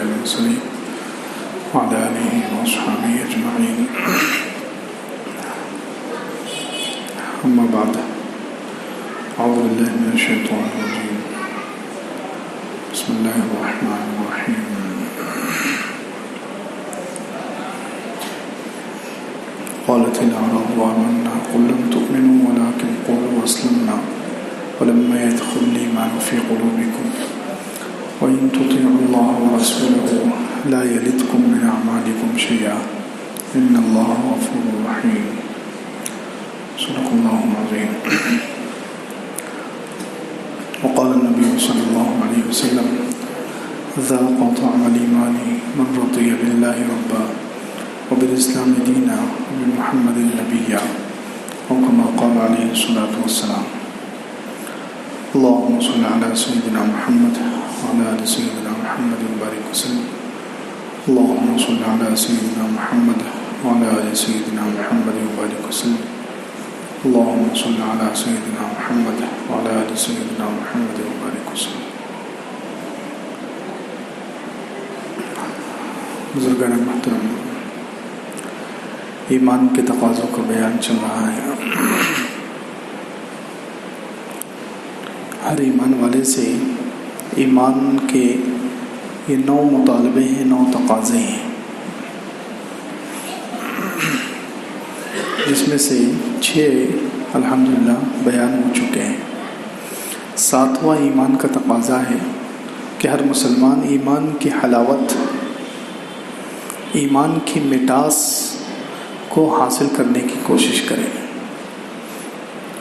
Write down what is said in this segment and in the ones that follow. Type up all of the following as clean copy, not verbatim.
الأنبياء والمرسلين وعلى آله وأصحابه أجمعين. أما بعد، أعوذ بالله من الشيطان الرجيم. بسم الله الرحمن الرحيم. قالت الأعراب آمنا قل لم تؤمنوا ولكن قولوا أسلمنا ولما يدخل الإيمان في قلوبكم وإن تطيعوا الله ورسوله لا يلدكم من أعمالكم شيئا إن الله غفور رحيم. صدق الله العظيم. وقال النبي صلى الله عليه وسلم ذاق طعم الإيمان من رضي بالله ربا وبالإسلام دينا وبمحمد نبيا أو كما قال عليه الصلاة والسلام. اللهم صل على سيدنا محمد وعلى آل سيدنا محمد وبارك وسلم. اللهم صل على سيدنا محمد وعلى آل سيدنا محمد وبارك وسلم. اللهم صل على سيدنا محمد وعلى آل سيدنا محمد وبارك وسلم. بزرگان محترم، ایمان کے تقاضوں کا بیان چل رہا ہے. ہر ایمان والے سے ایمان کے یہ 9 مطالبے ہیں، 9 تقاضے ہیں، جس میں سے 6 الحمدللہ بیان ہو چکے ہیں. 7واں ایمان کا تقاضا ہے کہ ہر مسلمان ایمان کی حلاوت، ایمان کی مٹاس کو حاصل کرنے کی کوشش کرے.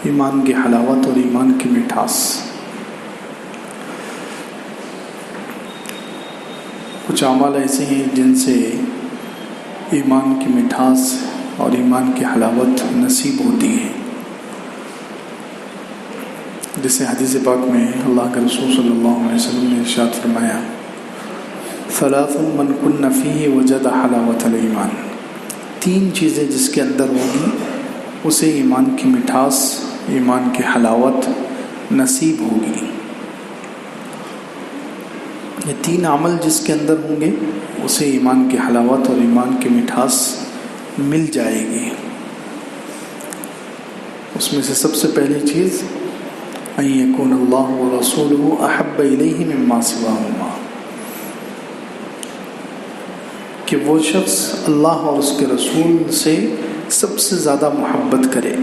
ایمان کی حلاوت اور ایمان کی مٹھاس. کچھ اعمال ایسے ہیں جن سے ایمان کی مٹھاس اور ایمان کی حلاوت نصیب ہوتی ہے، جسے حدیث پاک میں اللہ کے رسول صلی اللہ علیہ وسلم نے ارشاد فرمایا ثلاث من کن فیہ وجد حلاوت الایمان. 3 چیزیں جس کے اندر ہوگی اسے ایمان کی مٹھاس، ایمان کی حلاوت نصیب ہوگی. یہ 3 عمل جس کے اندر ہوں گے اسے ایمان کی حلاوت اور ایمان کی مٹھاس مل جائے گی. اس میں سے سب سے پہلی چیز ان یکون اللہ ورسولہ احب الیہ مما سواہما، کہ وہ شخص اللہ اور اس کے رسول سے سب سے زیادہ محبت کرے.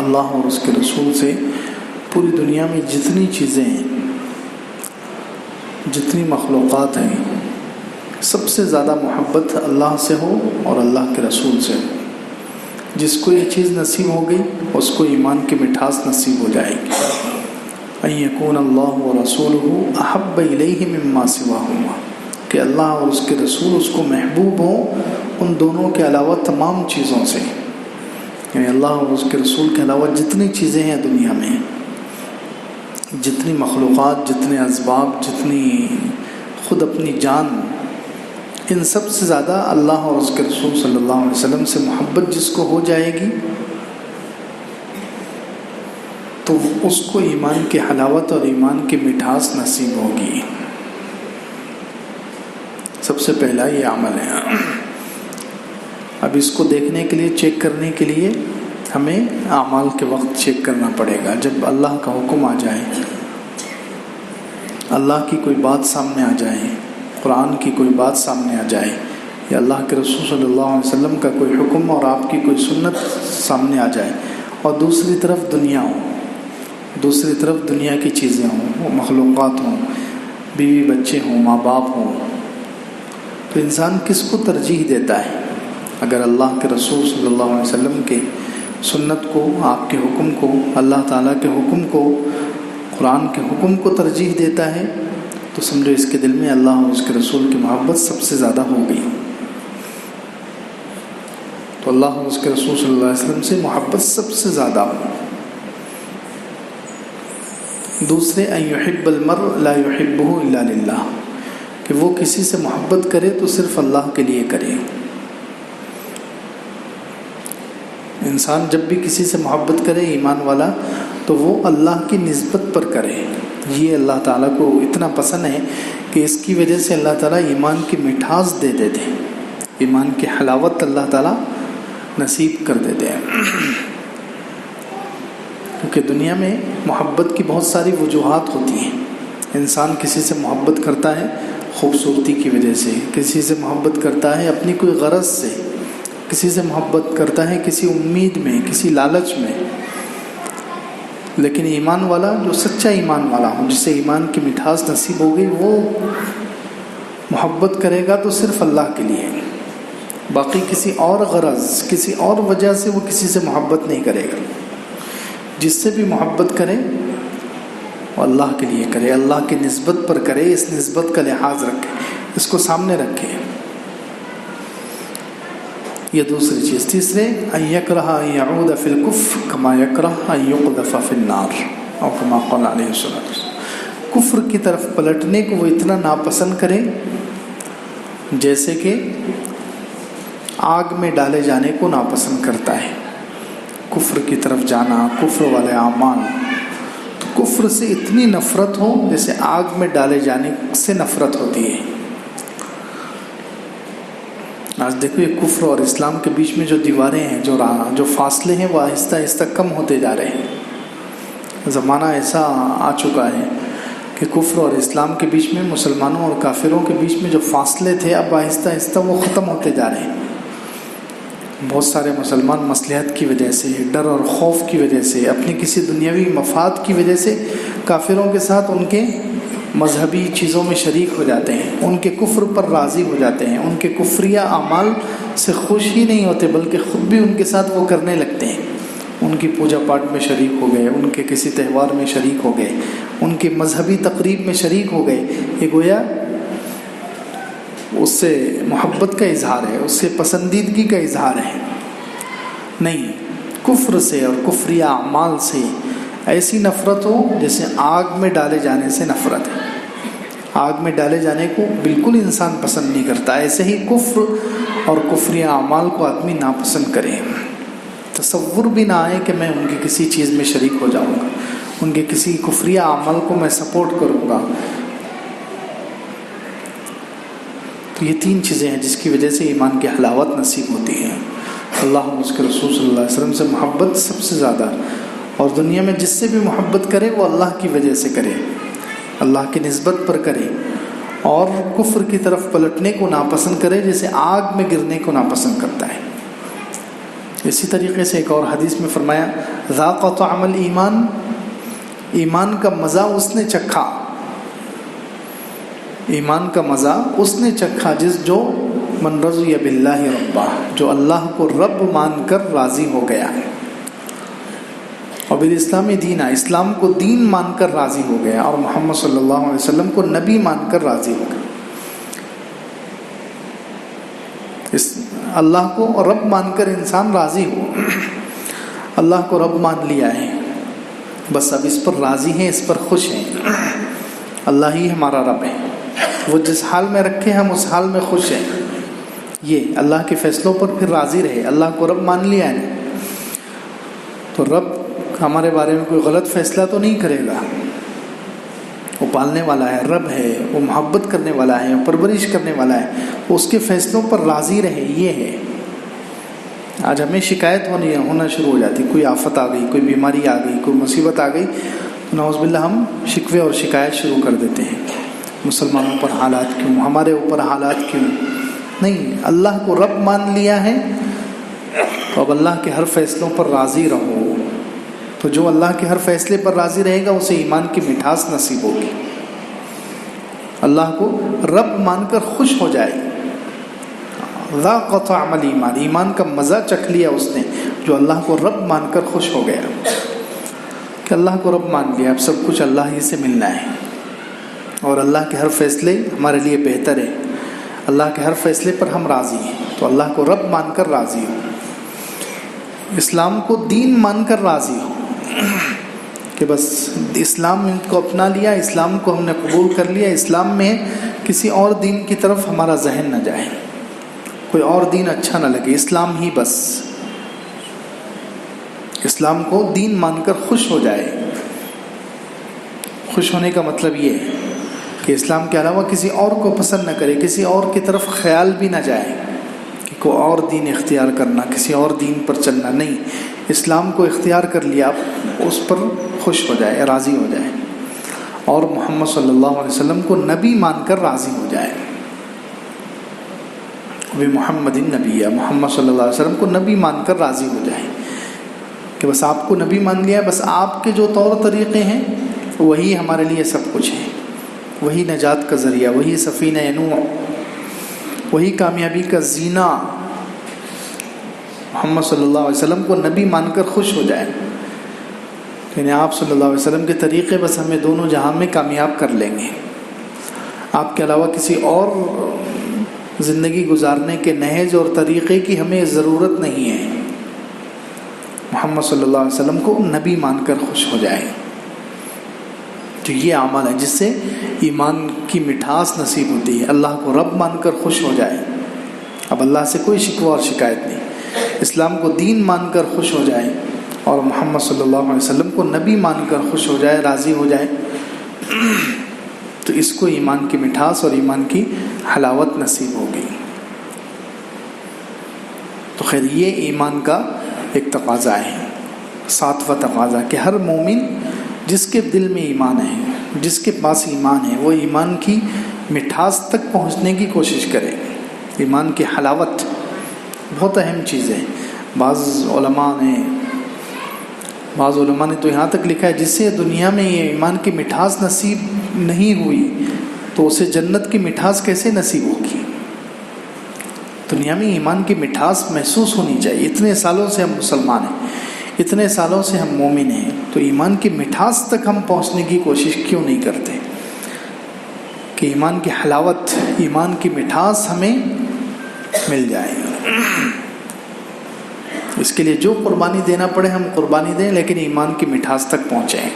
اللہ اور اس کے رسول سے پوری دنیا میں جتنی چیزیں ہیں، جتنی مخلوقات ہیں، سب سے زیادہ محبت اللہ سے ہو اور اللہ کے رسول سے ہو. جس کو یہ چیز نصیب ہو گئی اس کو ایمان کی مٹھاس نصیب ہو جائے گی. ان یکون اللہ ورسولہ احب الیہ مما سواہما، کہ اللہ اور اس کے رسول اس کو محبوب ہوں ان دونوں کے علاوہ تمام چیزوں سے. یعنی اللہ اور اس کے رسول کے علاوہ جتنی چیزیں ہیں دنیا میں، جتنی مخلوقات، جتنے اسباب، جتنی خود اپنی جان، ان سب سے زیادہ اللہ اور اس کے رسول صلی اللہ علیہ وسلم سے محبت جس کو ہو جائے گی تو اس کو ایمان کی حلاوت اور ایمان کی مٹھاس نصیب ہوگی. سب سے پہلا یہ عمل ہے. اب اس کو دیکھنے کے لیے، چیک کرنے کے لیے ہمیں اعمال کے وقت چیک کرنا پڑے گا. جب اللہ کا حکم آ جائے، اللہ کی کوئی بات سامنے آ جائے، قرآن کی کوئی بات سامنے آ جائے، یا اللہ کے رسول صلی اللہ علیہ وسلم کا کوئی حکم اور آپ کی کوئی سنت سامنے آ جائے، اور دوسری طرف دنیا ہو، دوسری طرف دنیا کی چیزیں ہوں، وہ مخلوقات ہوں، بیوی بچے ہوں، ماں باپ ہوں، تو انسان کس کو ترجیح دیتا ہے؟ اگر اللہ کے رسول صلی اللہ علیہ وسلم کے سنت کو، آپ کے حکم کو، اللہ تعالیٰ کے حکم کو، قرآن کے حکم کو ترجیح دیتا ہے تو سمجھو اس کے دل میں اللہ اور اس کے رسول کی محبت سب سے زیادہ ہو گئی. تو اللہ اور اس کے رسول صلی اللہ علیہ وسلم سے محبت سب سے زیادہ ہو. دوسرے ان یحب المرء لا یحبہ الا للہ، کہ وہ کسی سے محبت کرے تو صرف اللہ کے لیے کرے. انسان جب بھی کسی سے محبت کرے ایمان والا تو وہ اللہ کی نسبت پر کرے، یہ اللہ تعالیٰ کو اتنا پسند ہے کہ اس کی وجہ سے اللہ تعالیٰ ایمان کی مٹھاس دے دیتے ہیں، ایمان کی حلاوت اللہ تعالیٰ نصیب کر دیتے ہیں۔ کیونکہ دنیا میں محبت کی بہت ساری وجوہات ہوتی ہیں۔ انسان کسی سے محبت کرتا ہے خوبصورتی کی وجہ سے، کسی سے محبت کرتا ہے اپنی کوئی غرض سے، کسی سے محبت کرتا ہے کسی امید میں، کسی لالچ میں۔ لیکن ایمان والا، جو سچا ایمان والا ہو، جسے ایمان کی مٹھاس نصیب ہو گئی، وہ محبت کرے گا تو صرف اللہ کے لیے، باقی کسی اور غرض، کسی اور وجہ سے وہ کسی سے محبت نہیں کرے گا۔ جس سے بھی محبت کرے وہ اللہ کے لیے کرے، اللہ کی نسبت پر کرے، اس نسبت کا لحاظ رکھے، اس کو سامنے رکھے۔ یہ دوسری چیز۔ تیسرے، ان یکرہ ان یعود فی الکفر کما یکرہ ان یقذف فی النار، اور کما قال علیہ الصلوۃ۔ کفر کی طرف پلٹنے کو وہ اتنا ناپسند کرے جیسے کہ آگ میں ڈالے جانے کو ناپسند کرتا ہے۔ کفر کی طرف جانا، کفر والے اعمال، تو کفر سے اتنی نفرت ہو جیسے آگ میں ڈالے جانے سے نفرت ہوتی ہے۔ آج دیکھو یہ کفر اور اسلام کے بیچ میں جو دیواریں ہیں، جو فاصلے ہیں، وہ آہستہ آہستہ کم ہوتے جا رہے ہیں۔ زمانہ ایسا آ چکا ہے کہ کفر اور اسلام کے بیچ میں، مسلمانوں اور کافروں کے بیچ میں جو فاصلے تھے، اب آہستہ آہستہ وہ ختم ہوتے جا رہے ہیں۔ بہت سارے مسلمان مصلحت کی وجہ سے، ڈر اور خوف کی وجہ سے، اپنی کسی دنیاوی مفاد کی وجہ سے کافروں کے ساتھ ان کے مذہبی چیزوں میں شریک ہو جاتے ہیں، ان کے کفر پر راضی ہو جاتے ہیں، ان کے کفریہ اعمال سے خوش ہی نہیں ہوتے بلکہ خود بھی ان کے ساتھ وہ کرنے لگتے ہیں۔ ان کی پوجا پاٹ میں شریک ہو گئے، ان کے کسی تہوار میں شریک ہو گئے، ان کے مذہبی تقریب میں شریک ہو گئے۔ یہ گویا اس سے محبت کا اظہار ہے، اس سے پسندیدگی کا اظہار ہے۔ نہیں، کفر سے اور کفریہ اعمال سے ایسی نفرت ہو جیسے آگ میں ڈالے جانے سے نفرت ہے۔ آگ میں ڈالے جانے کو بالکل انسان پسند نہیں کرتا، ایسے ہی کفر اور کفریہ اعمال کو آدمی ناپسند کرے۔ تصور بھی نہ آئے کہ میں ان کی کسی چیز میں شریک ہو جاؤں گا، ان کے کسی کفریہ عمل کو میں سپورٹ کروں گا۔ تو یہ تین چیزیں ہیں جس کی وجہ سے ایمان کی حلاوت نصیب ہوتی ہے۔ اللہ اور اس کے رسول صلی اللہ علیہ وسلم سے محبت سب سے زیادہ، اور دنیا میں جس سے بھی محبت کرے وہ اللہ کی وجہ سے کرے، اللہ کی نسبت پر کرے، اور کفر کی طرف پلٹنے کو ناپسند کرے جیسے آگ میں گرنے کو ناپسند کرتا ہے۔ اسی طریقے سے ایک اور حدیث میں فرمایا، ذاق طعم الایمان، ایمان کا مزہ اس نے چکھا، ایمان کا مزہ اس نے چکھا جو من رضی باللہ ربا، جو اللہ کو رب مان کر راضی ہو گیا، اور بالاسلام دینا، اسلام کو دین مان کر راضی ہو گیا، اور محمد صلی اللہ علیہ وسلم کو نبی مان کر راضی ہو گیا۔ اللہ کو رب مان کر انسان راضی ہو، اللہ کو رب مان لیا ہے، بس اب اس پر راضی ہیں، اس پر خوش ہیں، اللہ ہی ہمارا رب ہے، وہ جس حال میں رکھے ہم اس حال میں خوش ہیں، یہ اللہ کے فیصلوں پر پھر راضی رہے۔ اللہ کو رب مان لیا ہے تو رب ہمارے بارے میں کوئی غلط فیصلہ تو نہیں کرے گا، وہ پالنے والا ہے، رب ہے، وہ محبت کرنے والا ہے، پرورش کرنے والا ہے، وہ اس کے فیصلوں پر راضی رہے۔ یہ ہے، آج ہمیں شکایت ہونا شروع ہو جاتی، کوئی آفت آ گئی، کوئی بیماری آ گئی، کوئی مصیبت آ گئی، نعوذ باللہ ہم شکوے اور شکایت شروع کر دیتے ہیں، مسلمانوں پر حالات کیوں، ہمارے اوپر حالات کیوں۔ نہیں، اللہ کو رب مان لیا ہے تو اب اللہ کے ہر فیصلوں پر راضی رہو، تو جو اللہ کے ہر فیصلے پر راضی رہے گا اسے ایمان کی مٹھاس نصیب ہوگی، اللہ کو رب مان کر خوش ہو جائے گا۔ ذاق طعم الایمان، ایمان کا مزہ چکھ لیا اس نے جو اللہ کو رب مان کر خوش ہو گیا، کہ اللہ کو رب مان لیا، اب سب کچھ اللہ ہی سے ملنا ہے، اور اللہ کے ہر فیصلے ہمارے لیے بہتر ہے، اللہ کے ہر فیصلے پر ہم راضی ہیں، تو اللہ کو رب مان کر راضی ہو، اسلام کو دین مان کر راضی ہو، کہ بس اسلام کو اپنا لیا، اسلام کو ہم نے قبول کر لیا، اسلام میں کسی اور دین کی طرف ہمارا ذہن نہ جائے، کوئی اور دین اچھا نہ لگے، اسلام ہی بس، اسلام کو دین مان کر خوش ہو جائے، خوش ہونے کا مطلب یہ ہے کہ اسلام کے علاوہ کسی اور کو پسند نہ کرے، کسی اور کی طرف خیال بھی نہ جائے کہ کوئی اور دین اختیار کرنا، کسی اور دین پر چلنا، نہیں، اسلام کو اختیار کر لیا، اس پر خوش ہو جائے، راضی ہو جائے، اور محمد صلی اللہ علیہ وسلم کو نبی مان کر راضی ہو جائے۔ محمد نبی، محمد صلی اللہ علیہ وسلم کو نبی مان کر راضی ہو جائے کہ بس آپ کو نبی مان لیا، بس آپ کے جو طور طریقے ہیں وہی ہمارے لیے سب کچھ ہے، وہی نجات کا ذریعہ، وہی سفینہ نوح، وہی کامیابی کا زینہ۔ محمد صلی اللہ علیہ وسلم کو نبی مان کر خوش ہو جائے، یعنی آپ صلی اللہ علیہ وسلم کے طریقے بس ہمیں دونوں جہاں میں کامیاب کر لیں گے، آپ کے علاوہ کسی اور زندگی گزارنے کے نہج اور طریقے کی ہمیں ضرورت نہیں ہے۔ محمد صلی اللہ علیہ وسلم کو نبی مان کر خوش ہو جائے، تو یہ عمل ہے جس سے ایمان کی مٹھاس نصیب ہوتی ہے۔ اللہ کو رب مان کر خوش ہو جائے، اب اللہ سے کوئی شکوہ اور شکایت نہیں، اسلام کو دین مان کر خوش ہو جائے، اور محمد صلی اللہ علیہ وسلم کو نبی مان کر خوش ہو جائے، راضی ہو جائے، تو اس کو ایمان کی مٹھاس اور ایمان کی حلاوت نصیب ہوگی۔ تو خیر یہ ایمان کا ایک تقاضا ہے، ساتواں تقاضا کہ ہر مومن جس کے دل میں ایمان ہے، جس کے پاس ایمان ہے، وہ ایمان کی مٹھاس تک پہنچنے کی کوشش کرے۔ ایمان کی حلاوت بہت اہم چیز ہے۔ بعض علماء نے تو یہاں تک لکھا ہے جس سے دنیا میں یہ ایمان کی مٹھاس نصیب نہیں ہوئی تو اسے جنت کی مٹھاس کیسے نصیب ہوگی؟ دنیا میں ایمان کی مٹھاس محسوس ہونی چاہیے۔ اتنے سالوں سے ہم مسلمان ہیں، اتنے سالوں سے ہم مومن ہیں، تو ایمان کی مٹھاس تک ہم پہنچنے کی کوشش کیوں نہیں کرتے کہ ایمان کی حلاوت، ایمان کی مٹھاس ہمیں مل جائے۔ اس کے لیے جو قربانی دینا پڑے ہم قربانی دیں، لیکن ایمان کی مٹھاس تک پہنچیں،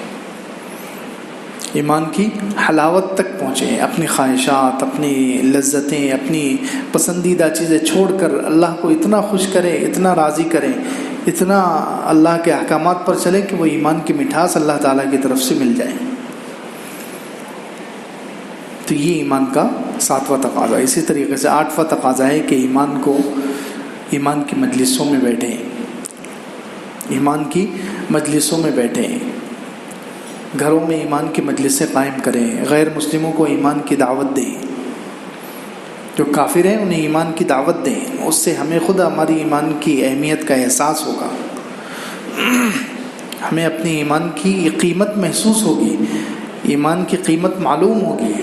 ایمان کی حلاوت تک پہنچیں، اپنی خواہشات، اپنی لذتیں، اپنی پسندیدہ چیزیں چھوڑ کر اللہ کو اتنا خوش کریں، اتنا راضی کریں، اتنا اللہ کے احکامات پر چلیں کہ وہ ایمان کی مٹھاس اللہ تعالیٰ کی طرف سے مل جائے۔ تو یہ ایمان کا ساتواں تقاضا۔ اسی طریقے سے آٹھواں تقاضا ہے کہ ایمان کی مجلسوں میں بیٹھیں، ایمان کی مجلسوں میں بیٹھیں، گھروں میں ایمان کی مجلسیں قائم کریں، غیر مسلموں کو ایمان کی دعوت دیں، جو کافر ہیں انہیں ایمان کی دعوت دیں، اس سے ہمیں خود ہماری ایمان کی اہمیت کا احساس ہوگا، ہمیں اپنی ایمان کی قیمت محسوس ہوگی، ایمان کی قیمت معلوم ہوگی۔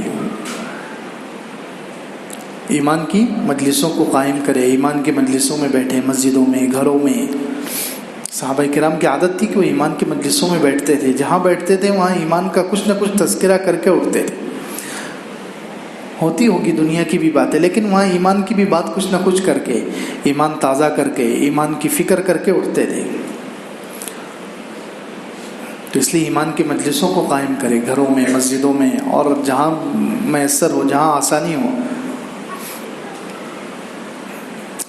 ایمان کی مجلسوں کو قائم کرے، ایمان کی مجلسوں میں بیٹھے، مسجدوں میں، گھروں میں۔ صحابہ کرام کی عادت تھی کہ وہ ایمان کی مجلسوں میں بیٹھتے تھے، جہاں بیٹھتے تھے وہاں ایمان کا کچھ نہ کچھ تذکرہ کر کے اٹھتے تھے۔ ہوتی ہوگی دنیا کی بھی باتیں، لیکن وہاں ایمان کی بھی بات کچھ نہ کچھ کر کے، ایمان تازہ کر کے، ایمان کی فکر کر کے اٹھتے تھے۔ تو اس لیے ایمان کی مجلسوں کو قائم کرے، گھروں میں، مسجدوں میں، اور جہاں میسر ہو، جہاں آسانی ہو۔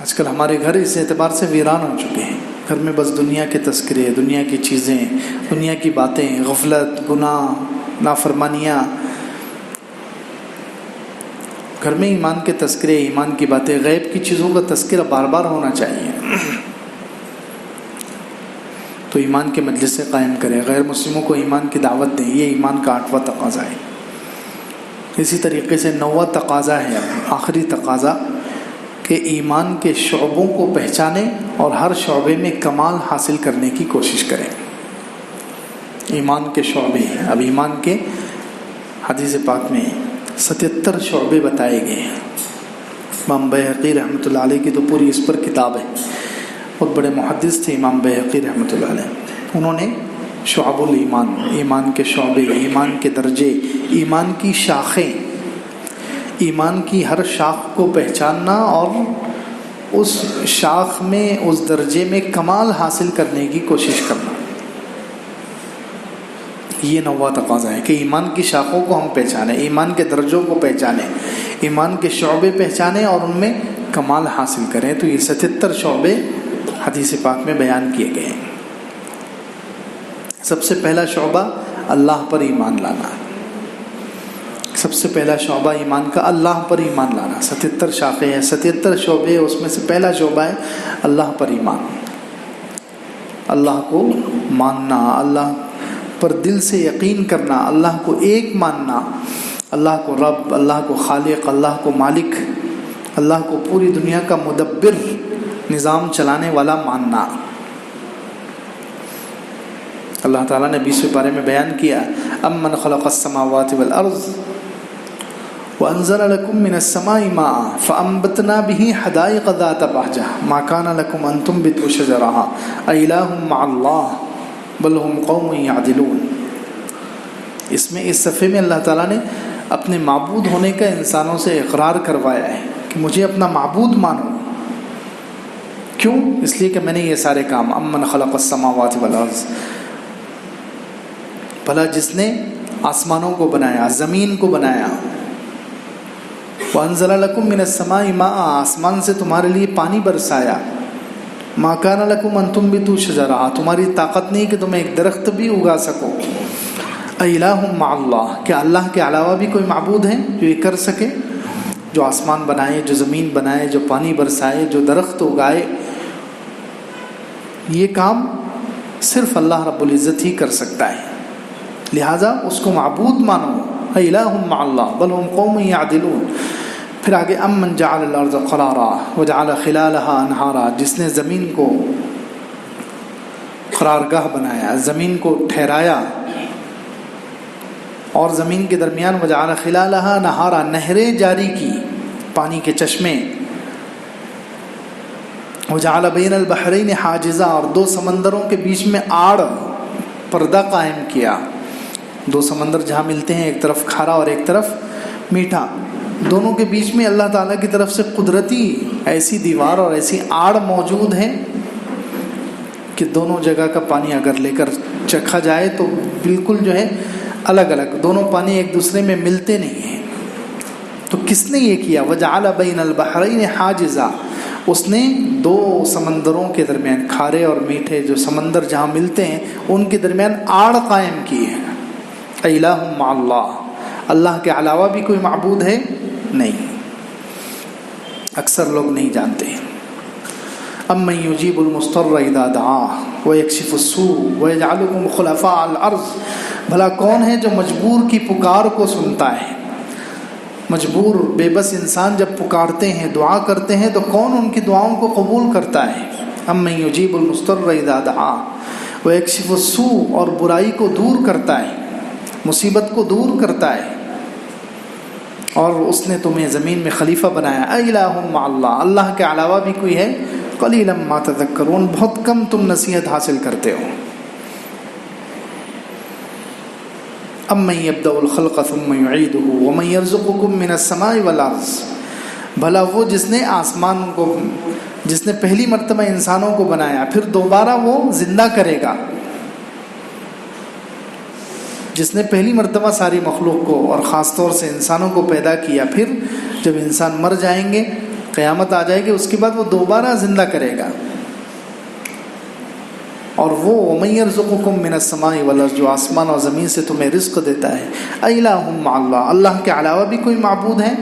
آج کل ہمارے گھر اس اعتبار سے ویران ہو چکے ہیں، گھر میں بس دنیا کے تذکرے، دنیا کی چیزیں، دنیا کی باتیں، غفلت، گناہ، نافرمانیاں۔ گھر میں ایمان کے تذکرے، ایمان کی باتیں، غیب کی چیزوں کا تذکرہ بار بار ہونا چاہیے۔ تو ایمان کے مجلس سے قائم کریں، غیر مسلموں کو ایمان کی دعوت دیں، یہ ایمان کا آٹھواں تقاضا ہے۔ اسی طریقے سے نوواں تقاضا ہے، آخری تقاضا، کہ ایمان کے شعبوں کو پہچانیں اور ہر شعبے میں کمال حاصل کرنے کی کوشش کریں۔ ایمان کے شعبے، اب ایمان کے حدیث پاک میں 77 شعبے بتائے گئے ہیں۔ امام بیہقی رحمۃ اللہ علیہ کی تو پوری اس پر کتاب ہے، بہت بڑے محدث تھے امام بیہقی رحمۃ اللہ علیہ۔ انہوں نے شعب الایمان، ایمان کے شعبے، ایمان کے درجے، ایمان کی شاخیں، ایمان کی ہر شاخ کو پہچاننا اور اس شاخ میں، اس درجے میں کمال حاصل کرنے کی کوشش کرنا، یہ نوواں تقاضا ہے کہ ایمان کی شاخوں کو ہم پہچانیں، ایمان کے درجوں کو پہچانیں، ایمان کے شعبے پہچانیں اور ان میں کمال حاصل کریں۔ تو یہ 77 شعبے حدیث پاک میں بیان کیے گئے ہیں۔ سب سے پہلا شعبہ اللہ پر ایمان لانا، سب سے پہلا شعبہ ایمان کا اللہ پر ایمان لانا. 77 شاخیں ہیں، 77 شعبے، اس میں سے پہلا شعبہ ہے اللہ پر ایمان. اللہ کو ماننا، اللہ پر دل سے یقین کرنا، اللہ کو ایک ماننا، اللہ کو رب، اللہ کو خالق، اللہ کو مالک، اللہ کو پوری دنیا کا مدبر، نظام چلانے والا ماننا. اللہ تعالیٰ نے 20ویں پارے میں بیان کیا امن خلق السماوات والارض وانزل لكم من السماء ماء فانبتنا به حدائق ذات بهجة ما كان لكم ان تنبتوا شجرها أإله مع الله بل هم قوم يعدلون. اس میں اس صفحے میں اللہ تعالیٰ نے اپنے معبود ہونے کا انسانوں سے اقرار کروایا ہے کہ مجھے اپنا معبود مانو. کیوں؟ اس لیے کہ میں نے یہ سارے کام امن خلق السماوات والارض، بھلا جس نے آسمانوں کو بنایا، زمین کو بنایا، وَأَنزَلَ لَكُم مِّنَ السَّمَاءِ مَاءً، آسمان سے تمہارے لیے پانی برسایا، مَا كَانَ لَكُمْ أَن تُنبِتُوا شَجَرَهَا، تمہاری طاقت نہیں کہ تم ایک درخت بھی اگا سکو. أَإِلَٰهٌ مَّعَ اللَّهِ، کیا اللہ کے علاوہ بھی کوئی معبود ہے جو یہ کر سکے، جو آسمان بنائے، جو زمین بنائے، جو پانی برسائے، جو درخت اگائے. یہ کام صرف اللہ رب العزت ہی کر سکتا ہے، لہٰذا اس کو معبود مانو. إِلَٰهٌ مَّعَ اللَّهِ بَلْ هُمْ قَوْمٌ يَعْدِلُونَ. پھر آگے امن جعل الارض قرارا وجعل خلالها انہارا، جس نے زمین کو قرارگاہ بنایا، زمین کو ٹھہرایا، اور زمین کے درمیان وجعل خلالها نہارا، نہریں جاری کی، پانی کے چشمے. وجعل بین البحرین حاجزا، اور دو سمندروں کے بیچ میں آڑ، پردہ قائم کیا. دو سمندر جہاں ملتے ہیں، ایک طرف کھارا اور ایک طرف میٹھا، دونوں کے بیچ میں اللہ تعالیٰ کی طرف سے قدرتی ایسی دیوار اور ایسی آڑ موجود ہے کہ دونوں جگہ کا پانی اگر لے کر چکھا جائے تو بالکل جو ہے الگ الگ، دونوں پانی ایک دوسرے میں ملتے نہیں ہیں. تو کس نے یہ کیا؟ وجعل بین البحرین حاجزا، اس نے دو سمندروں کے درمیان، کھارے اور میٹھے جو سمندر جہاں ملتے ہیں ان کے درمیان آڑ قائم کی ہے. الہ مع اللہ، اللہ کے علاوہ بھی کوئی معبود ہے نہیں. اکثر لوگ نہیں جانتے. امن یجیب المضطر اذا دعاہ ویکشف السوء ویجعلکم خلفاء الارض، بھلا کون ہے جو مجبور کی پکار کو سنتا ہے؟ مجبور بے بس انسان جب پکارتے ہیں، دعا کرتے ہیں، تو کون ان کی دعاؤں کو قبول کرتا ہے؟ امن یجیب المضطر اذا دعاہ ویکشف السوء، اور برائی کو دور کرتا ہے، مصیبت کو دور کرتا ہے، اور اس نے تمہیں زمین میں خلیفہ بنایا. الہ مع اللہ، اللہ کے علاوہ بھی کوئی ہے؟ قلیلا ما تذکرون، بہت کم تم نصیحت حاصل کرتے ہو. امن یبدأ الخلق ثم یعیدہ ومن یرزقکم من السماء والارض، بھلا وہ جس نے آسمان کو، جس نے پہلی مرتبہ انسانوں کو بنایا، پھر دوبارہ وہ زندہ کرے گا. جس نے پہلی مرتبہ ساری مخلوق کو اور خاص طور سے انسانوں کو پیدا کیا، پھر جب انسان مر جائیں گے، قیامت آ جائے گی، اس کے بعد وہ دوبارہ زندہ کرے گا. اور وہ وَمَن يَرْزُقُكُم مِّنَ السَّمَاءِ وَالْأَرْضِ، جو آسمان اور زمین سے تمہیں رزق دیتا ہے. أَإِلَٰهٌ مَّعَ اللَّهِ، اللہ کے علاوہ بھی کوئی معبود ہے؟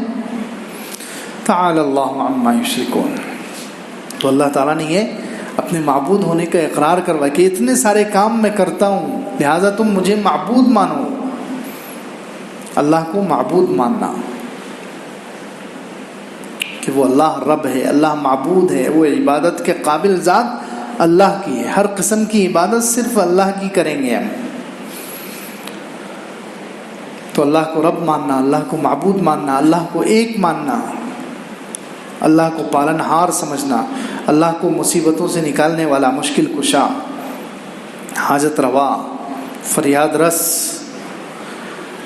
تَعَالَى اللَّهُ عَمَّا يُشْرِكُونَ. تو اللہ تعالیٰ نے یہ اپنے معبود ہونے کا اقرار کروا کہ اتنے سارے کام میں کرتا ہوں، لہٰذا تم مجھے معبود مانو. اللہ کو معبود ماننا کہ وہ اللہ رب ہے، اللہ معبود ہے، وہ عبادت کے قابل ذات اللہ کی ہے. ہر قسم کی عبادت صرف اللہ کی کریں گے ہم. تو اللہ کو رب ماننا، اللہ کو معبود ماننا، اللہ کو ایک ماننا، اللہ کو پالن ہار سمجھنا، اللہ کو مصیبتوں سے نکالنے والا، مشکل کشا، حاجت روا، فریاد رس،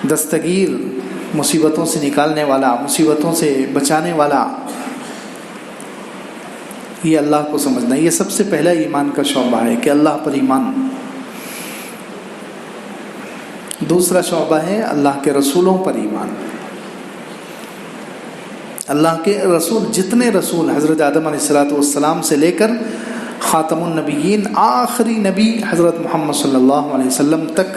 دستگیر، مصیبتوں سے نکالنے والا، مصیبتوں سے بچانے والا، یہ اللہ کو سمجھنا. یہ سب سے پہلا ایمان کا شعبہ ہے کہ اللہ پر ایمان. دوسرا شعبہ ہے اللہ کے رسولوں پر ایمان. اللہ کے رسول، جتنے رسول حضرت آدم علیہ الصلوۃ والسلام سے لے کر خاتم النبیین آخری نبی حضرت محمد صلی اللہ علیہ وسلم تک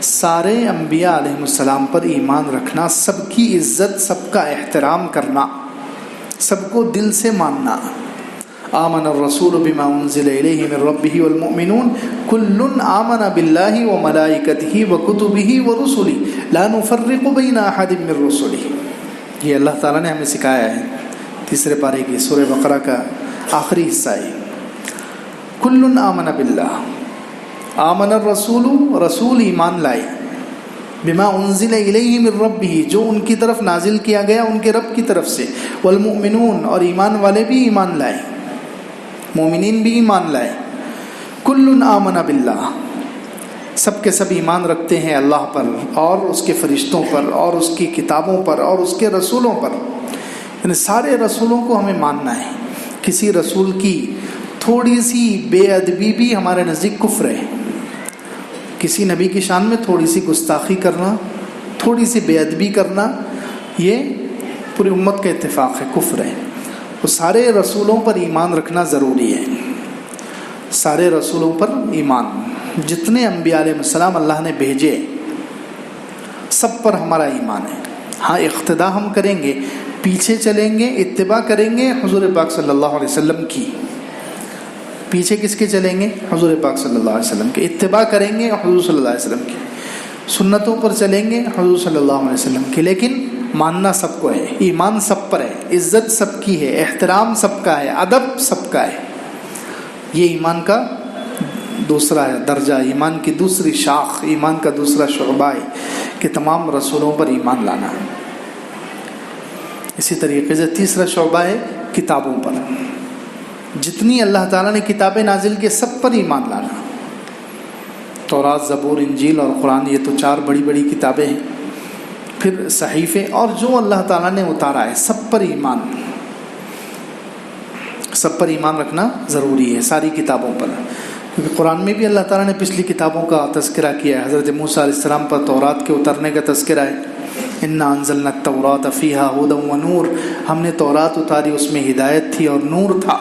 سارے انبیاء علیہ السلام پر ایمان رکھنا، سب کی عزت، سب کا احترام کرنا، سب کو دل سے ماننا۔ آمن الرسول بما انزل الیہ من ربہ والمؤمنون کل آمن باللہ وملائکتہ وکتبہ ورسلہ لا نفرق بین احد من رسلہ۔ یہ اللہ تعالیٰ نے ہمیں سکھایا ہے، تیسرے پارے کی سورہ بقرہ کا آخری حصہ ہے۔ کل آمن باللہ، آمن الرسول، رسول ایمان لائے، بما انزل الیہ من ربہ، جو ان کی طرف نازل کیا گیا ان کے رب کی طرف سے، والمؤمنون، اور ایمان والے بھی ایمان لائے، مومنین بھی ایمان لائے۔ کل آمن باللہ، سب کے سب ایمان رکھتے ہیں اللہ پر اور اس کے فرشتوں پر اور اس کی کتابوں پر اور اس کے رسولوں پر، یعنی سارے رسولوں کو ہمیں ماننا ہے۔ کسی رسول کی تھوڑی سی بے ادبی بھی ہمارے نزدیک کفر ہے، کسی نبی کی شان میں تھوڑی سی گستاخی کرنا، تھوڑی سی بے ادبی کرنا، یہ پوری امت کا اتفاق ہے، کفر ہے۔ تو سارے رسولوں پر ایمان رکھنا ضروری ہے، سارے رسولوں پر ایمان، جتنے انبیاء علیہ السلام اللہ نے بھیجے سب پر ہمارا ایمان ہے۔ ہاں اقتداء ہم کریں گے، پیچھے چلیں گے، اتباع کریں گے حضور پاک صلی اللہ علیہ وسلم کی۔ پیچھے کس کے چلیں گے؟ حضور پاک صلی اللہ علیہ وسلم کے۔ اتباع کریں گے حضور صلی اللہ علیہ وسلم کی، سنتوں پر چلیں گے حضور صلی اللہ علیہ وسلم کی، لیکن ماننا سب کو ہے، ایمان سب پر ہے، عزت سب کی ہے، احترام سب کا ہے، ادب سب کا ہے۔ یہ ایمان کا دوسرا درجہ، ایمان کی دوسری شاخ، ایمان کا دوسرا شعبہ ہے کہ تمام رسولوں پر ایمان لانا۔ اسی طریقے سے تیسرا شعبہ ہے کتابوں پر، جتنی اللہ تعالیٰ نے کتابیں نازل کی سب پر ایمان لانا۔ تورات، زبور، انجیل اور قرآن، یہ تو 4 بڑی بڑی کتابیں ہیں۔ پھر صحیفے اور جو اللہ تعالیٰ نے اتارا ہے سب پر ایمان، سب پر ایمان رکھنا ضروری ہے، ساری کتابوں پر، کیونکہ قرآن میں بھی اللہ تعالیٰ نے پچھلی کتابوں کا تذکرہ کیا ہے۔ حضرت موسیٰ علیہ السلام پر تورات کے اترنے کا تذکرہ ہے، انا انزلنا التوراۃ فیہا ھدی ونور، ہم نے تورات اتاری، اس میں ہدایت تھی اور نور تھا۔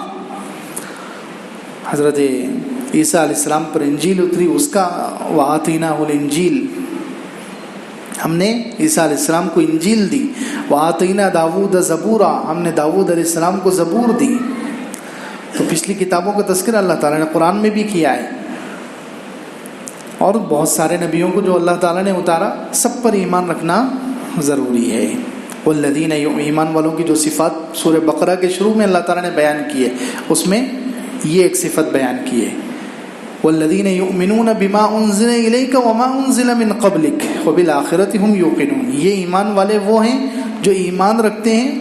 حضرت عیسیٰ علیہ السلام پر انجیل اتری، اس کا وآتیناہ الانجیل، ہم نے عیسیٰ علیہ السلام کو انجیل دی۔ وآتینا داؤد زبورا، ہم نے داؤد علیہ السلام کو زبور دی۔ تو پچھلی کتابوں کا تذکرہ اللہ تعالیٰ نے قرآن میں بھی کیا ہے، اور بہت سارے نبیوں کو جو اللہ تعالیٰ نے اتارا سب پر ایمان رکھنا ضروری ہے۔ والذین، ایمان والوں کی جو صفات سورہ بقرہ کے شروع میں اللہ تعالیٰ نے بیان کی ہے، اس میں یہ ایک صفت بیان کی ہے، والذین یؤمنون بما انزل الیک وما انزل من قبلک وبالآخرۃ ھم یوقنون۔ یہ ایمان والے وہ ہیں جو ایمان رکھتے ہیں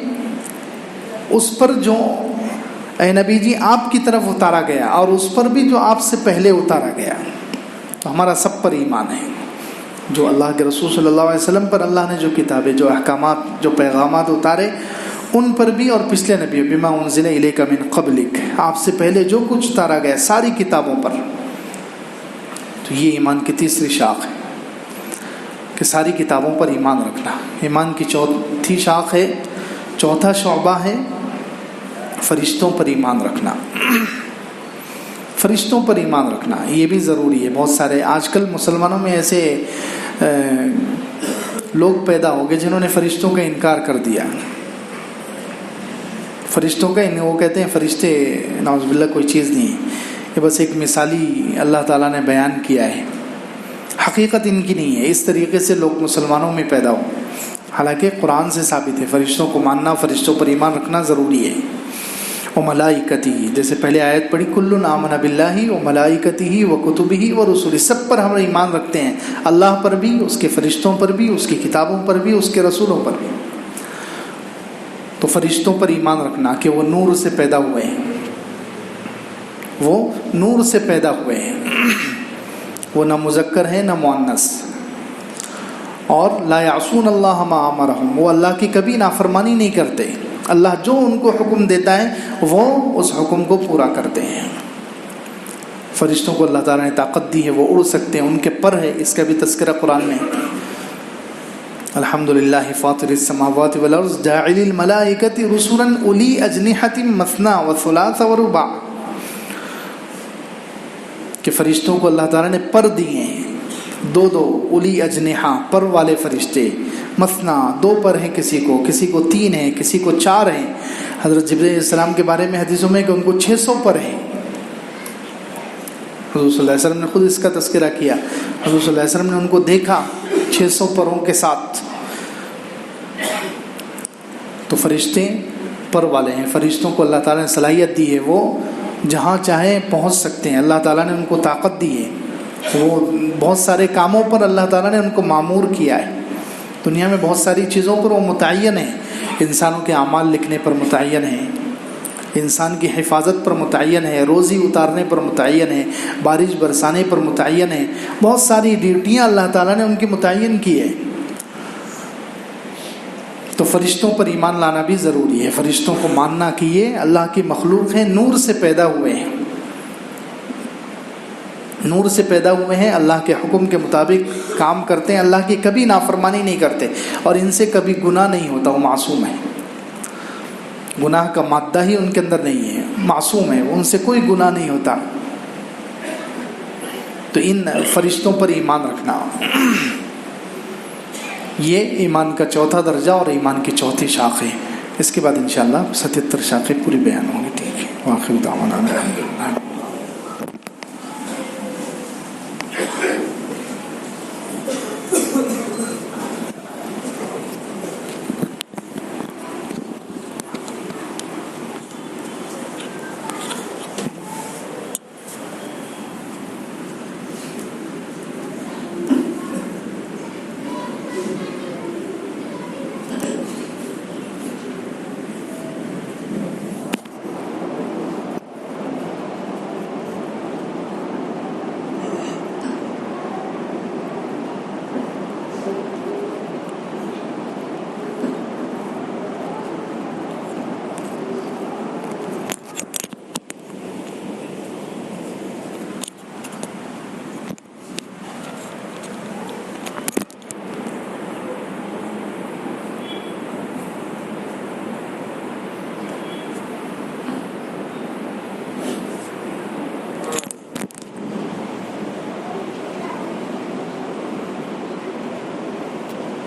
اس پر جو اے نبی جی آپ کی طرف اتارا گیا اور اس پر بھی جو آپ سے پہلے اتارا گیا۔ تو ہمارا سب پر ایمان ہے، جو اللہ کے رسول صلی اللہ علیہ وسلم پر اللہ نے جو کتابیں، جو احکامات، جو پیغامات اتارے ان پر بھی، اور پچھلے نبی بما انزل الیک من قبلک، آپ سے پہلے جو کچھ اتارا گیا ساری کتابوں پر۔ تو یہ ایمان کی تیسری شاخ ہے کہ ساری کتابوں پر ایمان رکھنا۔ ایمان کی چوتھی شاخ ہے، چوتھا شعبہ ہے فرشتوں پر ایمان رکھنا۔ فرشتوں پر ایمان رکھنا یہ بھی ضروری ہے۔ بہت سارے آج کل مسلمانوں میں ایسے لوگ پیدا ہو گئے جنہوں نے فرشتوں کا انکار کر دیا۔ فرشتوں کا وہ کہتے ہیں فرشتے نعوذ باللہ کوئی چیز نہیں ہے، یہ بس ایک مثالی اللہ تعالیٰ نے بیان کیا ہے، حقیقت ان کی نہیں ہے۔ اس طریقے سے لوگ مسلمانوں میں پیدا ہو، حالانکہ قرآن سے ثابت ہے فرشتوں کو ماننا، فرشتوں پر ایمان رکھنا ضروری ہے۔ وملائکتہ، جیسے پہلے آیت پڑھی، کل آمن باللہ وملائکتہ وکتبہ ورسلہ، سب پر ہم ایمان رکھتے ہیں، اللہ پر بھی، اس کے فرشتوں پر بھی، اس کی کتابوں پر بھی، اس کے رسولوں پر بھی۔ تو فرشتوں پر ایمان رکھنا کہ وہ نور سے پیدا ہوئے ہیں، وہ نور سے پیدا ہوئے ہیں، وہ نہ مذکر ہے نہ مؤنث، اور لا یعصون اللہ ما امرہم، وہ اللہ کی کبھی نافرمانی نہیں کرتے، اللہ جو ان کو حکم دیتا ہے وہ اس حکم کو پورا کرتے ہیں۔ فرشتوں کو اللہ تعالیٰ نے طاقت دی ہے، وہ اڑ سکتے ہیں، ان کے پر ہے، اس کا بھی تذکرہ قرآن میں ہے۔ الحمدللہ فاطر السماوات والارض جاعل الملائکۃ رسلا اولی اجنحۃ مثنی وثلاث ورباع کہ فرشتوں کو اللہ تعالیٰ نے پر دیے ہیں، دو دو اولی اجنحہ، پر والے فرشتے، مثنا، دو پر ہیں کسی کو 3 ہیں، کسی کو 4 ہیں۔ حضرت جبرائیل علیہ السلام کے بارے میں حدیثوں میں کہ ان کو 600 پر ہیں۔ حضور صلی اللہ علیہ وسلم نے خود اس کا تذکرہ کیا، حضور صلی اللہ علیہ وسلم نے ان کو دیکھا 600 پروں کے ساتھ۔ تو فرشتے پر والے ہیں، فرشتوں کو اللہ تعالیٰ نے صلاحیت دی ہے، وہ جہاں چاہیں پہنچ سکتے ہیں، اللہ تعالیٰ نے ان کو طاقت دی ہے، وہ بہت سارے کاموں پر اللہ تعالیٰ نے ان کو مامور کیا ہے۔ دنیا میں بہت ساری چیزوں پر وہ متعین ہیں، انسانوں کے اعمال لکھنے پر متعین ہیں، انسان کی حفاظت پر متعین ہے، روزی اتارنے پر متعین ہے، بارش برسانے پر متعین ہے، بہت ساری ڈیوٹیاں اللہ تعالیٰ نے ان کی متعین کی ہے۔ تو فرشتوں پر ایمان لانا بھی ضروری ہے، فرشتوں کو ماننا کہ یہ اللہ کی مخلوق ہیں، نور سے پیدا ہوئے ہیں، نور سے پیدا ہوئے ہیں، اللہ کے حکم کے مطابق کام کرتے ہیں، اللہ کی کبھی نافرمانی نہیں کرتے، اور ان سے کبھی گناہ نہیں ہوتا، وہ معصوم ہے، گناہ کا مادہ ہی ان کے اندر نہیں ہے، معصوم ہے، ان سے کوئی گناہ نہیں ہوتا۔ تو ان فرشتوں پر ایمان رکھنا یہ ایمان کا چوتھا درجہ اور ایمان کی چوتھی شاخ ہے۔ اس کے بعد انشاءاللہ 77 شاخیں پوری بیان ہوں گی۔ ٹھیک ہے، وآخر دعوانا الحمدللہ۔